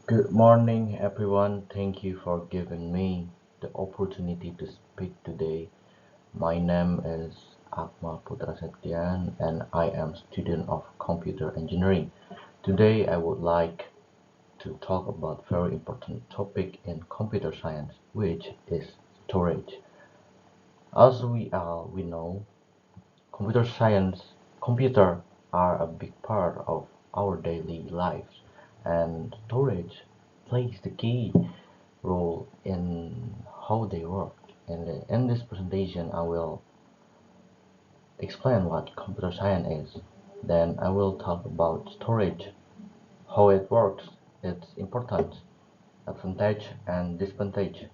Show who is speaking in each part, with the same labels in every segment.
Speaker 1: Good morning, everyone. Thank you for giving me the opportunity to speak today. My name is Akmal Putra Septian, and I am student of computer engineering. Today, I would like to talk about very important topic in computer science, which is storage. As we know, computer science computer are a big part of our daily lives, and storage plays the key role in how they work. And in this presentation, I will explain what computer science is. Then I will talk about storage, how it works, its importance, advantage and disadvantage,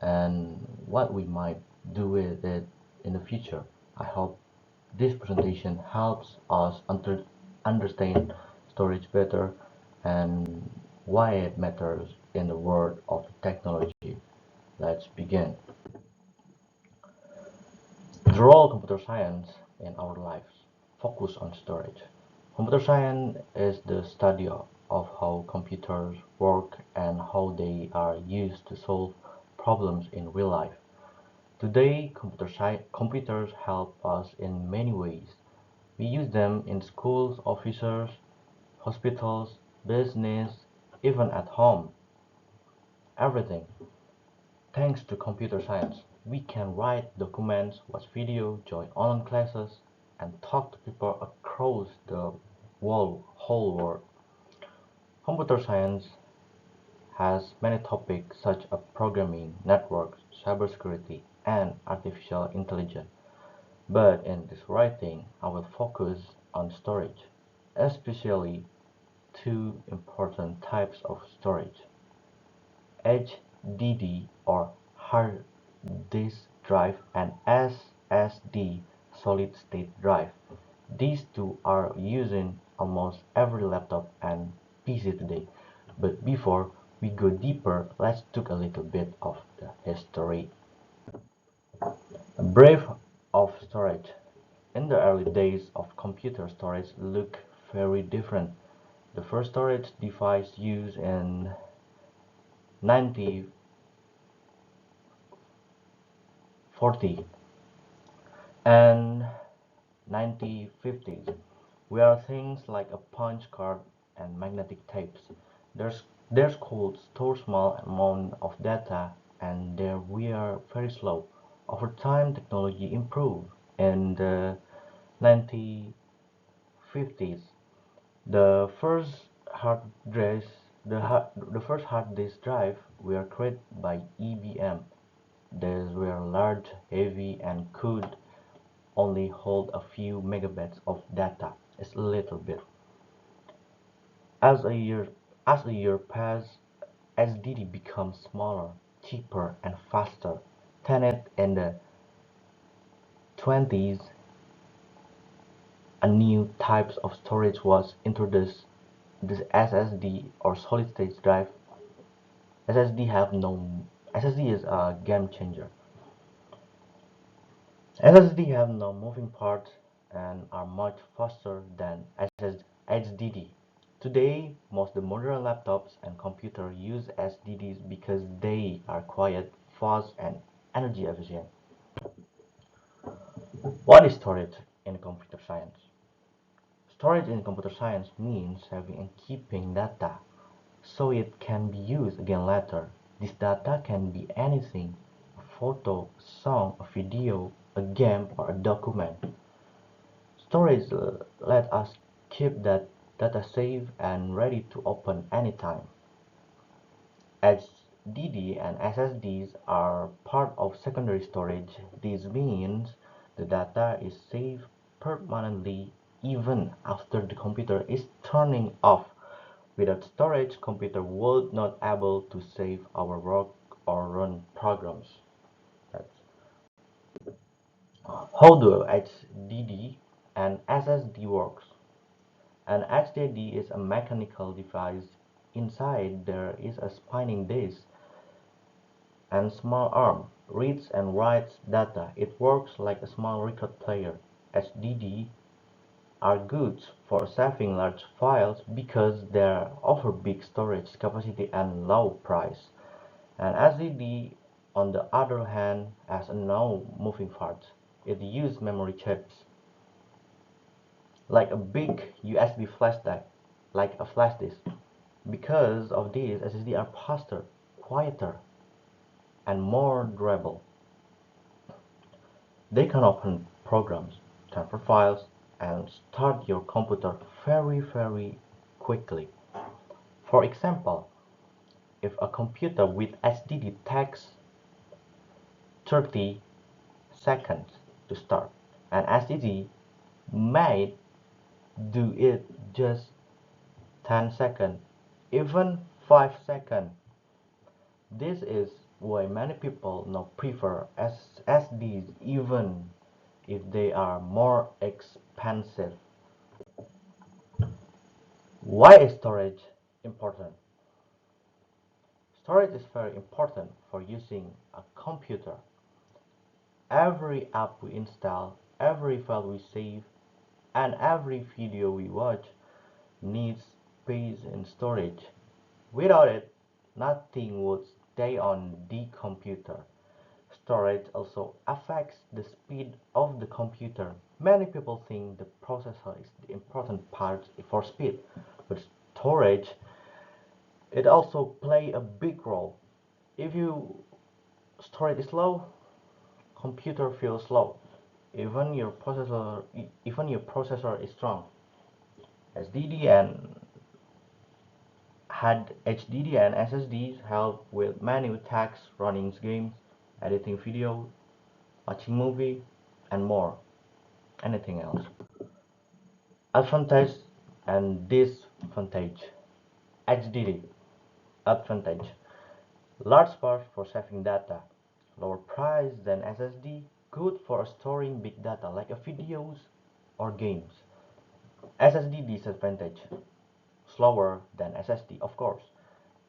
Speaker 1: and what we might do with it in the future. I hope this presentation helps us understand storage better and why it matters in the world of technology. Let's begin. The role of computer science in our lives focus on storage. Computer science is the study of how computers work and how they are used to solve problems in real life. Today, computers help us in many ways. We use them in schools, offices, hospitals, business, even at home. Everything. Thanks to computer science, we can write documents, watch video, join online classes, and talk to people across the whole world. Computer science has many topics such as programming, networks, cybersecurity, and artificial intelligence. But in this writing, I will focus on storage, especially two important types of storage: HDD or hard disk drive and SSD solid state drive. These two are used in almost every laptop and PC today. But before we go deeper, let's talk a little bit of the history. A brief of storage. In the early days of computer storage look very different. The first storage device used in 1940 and 1950s were things like a punch card and magnetic tapes. Their code store small amount of data and they were very slow. Over time, technology improved. In the 1950s, the first hard disk, the first hard disk drive were created by IBM. These were large, heavy, and could only hold a few megabytes of data. It's a little bit. As a year as a year passed, SSD becomes smaller, cheaper, and faster. Then in the 20s, a new type of storage was introduced, this SSD or solid state drive. SSD have no SSD is a game changer. SSD have no moving parts and are much faster than HDD. Today, most of the modern laptops and computers use SSDs because they are quiet, fast, and energy efficient. What is storage in computer science? Storage in computer science means having and keeping data so it can be used again later. This data can be anything: a photo, a song, a video, a game, or a document. Storage let us keep that data safe and ready to open anytime. HDD and SSDs are part of secondary storage. This means the data is saved permanently even after the computer is turning off. Without storage, computer would not able to save our work or run programs. That's how do HDD and SSD works. An HDD is a mechanical device. Inside there is a spinning disk and small arm reads and writes data. It works like a small record player. HDD are good for saving large files because they offer big storage capacity and low price. And SSD, on the other hand, has no moving parts. It uses memory chips, like a big USB flash drive, like a flash disk. Because of this, SSD are faster, quieter, and more durable. They can open programs, transfer files, and start your computer very quickly. For example, if a computer with HDD takes 30 seconds to start, and HDD may do it just 10 seconds, even 5 seconds. This is why many people now prefer SSDs even if they are more expensive. Why is storage important? Storage is very important for using a computer. Every app we install, every file we save, and every video we watch needs space and storage. Without it, nothing would stay on the computer. Storage also affects the speed of the computer. Many people think the processor is the important part for speed, but storage it also play a big role. If you storage is low, computer feels slow. Even your processor is strong. SDD and had HDD and SSDs help with many tasks, running games, editing video, watching movie, and more. Anything else. Advantage and disadvantage. HDD. Advantage. Large part for saving data. Lower price than SSD. Good for storing big data like videos or games. SSD disadvantage. Slower than SSD, of course.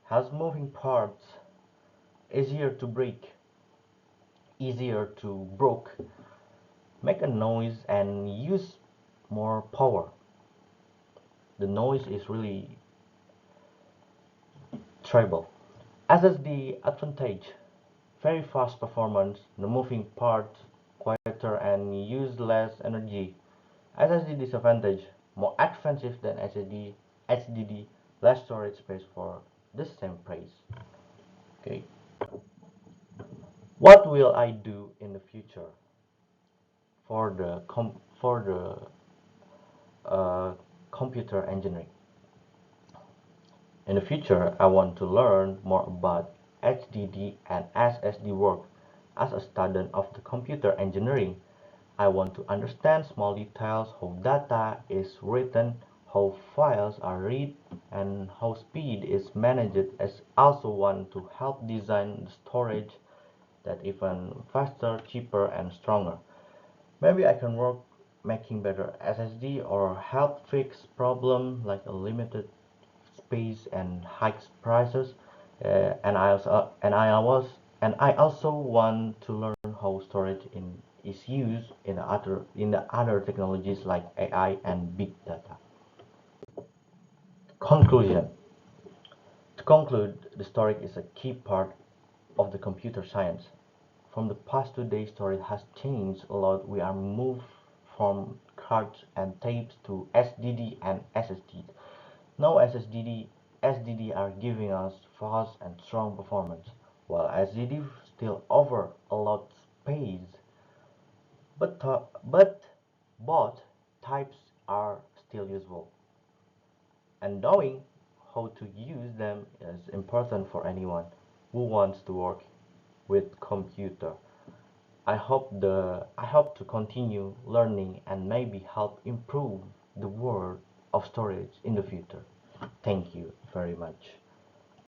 Speaker 1: Has moving parts. Easier to break. Easier to broke. Make a noise and use more power. The noise is really terrible. SSD advantage, very fast performance, the moving parts quieter and use less energy. SSD disadvantage, more expensive than SSD, HDD, less storage space for the same price. Okay, what will I do in the future for the computer engineering? In the future, I want to learn more about HDD and SSD work. As a student of the computer engineering, I want to understand small details, how data is written, how files are read, and how speed is managed. I also want to help design the storage that even faster, cheaper, and stronger. Maybe I can work making better SSD or help fix problem like a limited space and high prices. And I also want to learn how storage is used in the other technologies like AI and big data. Conclusion. To conclude, the storage is a key part of the computer science. From the past to today, storage has changed a lot. We are moved from cards and tapes to SSD and SSD. Now SSD are giving us fast and strong performance, while SSD still offer a lot space. But both types are still useful, and knowing how to use them is important for anyone who wants to work with computer. I hope to continue learning and maybe help improve the world of storage in the future. Thank you very much.